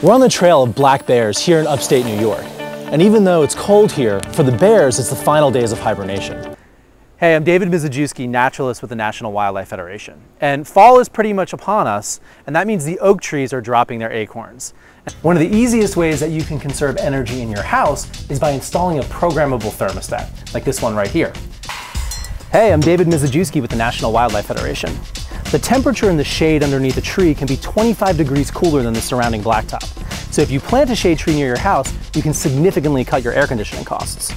We're on the trail of black bears here in upstate New York. And even though it's cold here, for the bears, it's the final days of hibernation. Hey, I'm David Mizejewski, naturalist with the National Wildlife Federation. And fall is pretty much upon us, and that means the oak trees are dropping their acorns. One of the easiest ways that you can conserve energy in your house is by installing a programmable thermostat, like this one right here. Hey, I'm David Mizejewski with the National Wildlife Federation. The temperature in the shade underneath a tree can be 25 degrees cooler than the surrounding blacktop. So if you plant a shade tree near your house, you can significantly cut your air conditioning costs.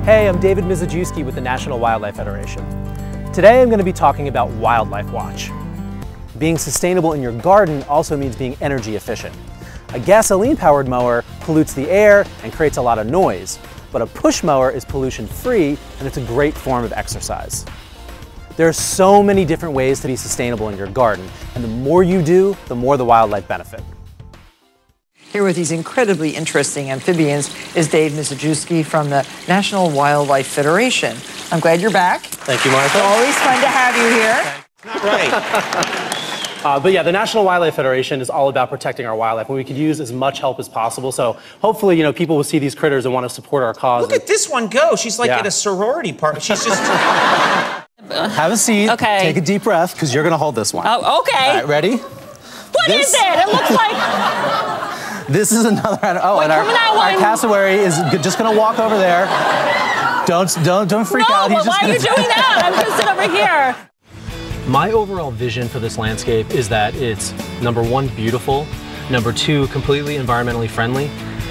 Hey, I'm David Mizejewski with the National Wildlife Federation. Today I'm going to be talking about Wildlife Watch. Being sustainable in your garden also means being energy efficient. A gasoline-powered mower pollutes the air and creates a lot of noise, but a push mower is pollution-free and it's a great form of exercise. There are so many different ways to be sustainable in your garden, and the more you do, the more the wildlife benefit. Here with these incredibly interesting amphibians is Dave Mizejewski from the National Wildlife Federation. I'm glad you're back. Thank you, Martha. Always fun to have you here. Not right. But yeah, the National Wildlife Federation is all about protecting our wildlife, and we could use as much help as possible. So hopefully, people will see these critters and want to support our cause. Look at this one go. She's like at a sorority party. She's just... Have a seat. Okay. Take a deep breath, because you're going to hold this one. Oh, okay. All right, ready? What is it? It looks like... This is another animal. Oh, Wait, and our cassowary is just going to walk over there. Don't freak out. No, but why are you doing that? I'm going to sit over here. My overall vision for this landscape is that it's, number one, beautiful, number two, completely environmentally friendly.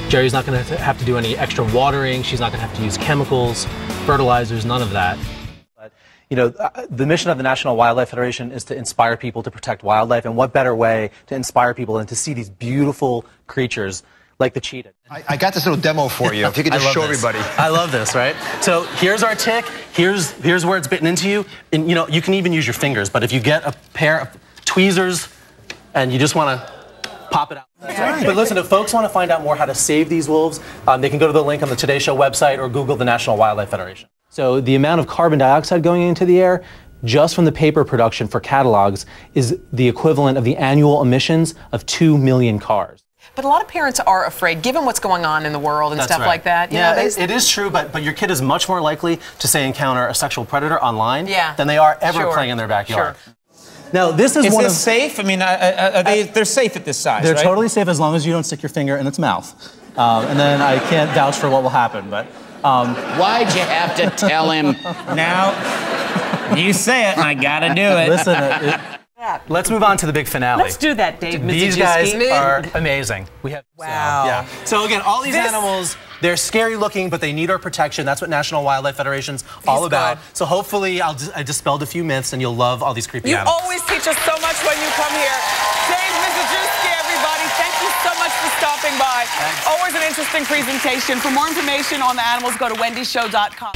Jerry's not going to have to do any extra watering. She's not going to have to use chemicals, fertilizers, none of that. The mission of the National Wildlife Federation is to inspire people to protect wildlife, and what better way to inspire people than to see these beautiful creatures like the cheetah. I got this little demo for you, if you could just show everybody. I love this, right? So here's our tick, here's where it's bitten into you, and you can even use your fingers, but if you get a pair of tweezers and you just want to pop it out. That's right. But listen, if folks want to find out more how to save these wolves, they can go to the link on the Today Show website or Google the National Wildlife Federation. So the amount of carbon dioxide going into the air just from the paper production for catalogs is the equivalent of the annual emissions of 2 million cars. But a lot of parents are afraid, given what's going on in the world and stuff like that. It is true, but your kid is much more likely to, say, encounter a sexual predator online than they are ever playing in their backyard. Sure. Now, this is one of... safe? I mean, they're safe at this size, They're right? totally safe as long as you don't stick your finger in its mouth. And then I can't vouch for what will happen, but... Why'd you have to tell him? Now, you say it, and I gotta do it. Listen, let's move on to the big finale. Let's do that, Dave Mizejewski. These guys are amazing. Wow. So again, all these animals, they're scary looking, but they need our protection. That's what National Wildlife Federation's all about. So hopefully I dispelled a few myths, and you'll love all these creepy animals. You always teach us so much when you come here. Dave Mizejewski, everybody, thank you so much for stopping by. Thanks. Always an interesting presentation. For more information on the animals, go to wendyshow.com.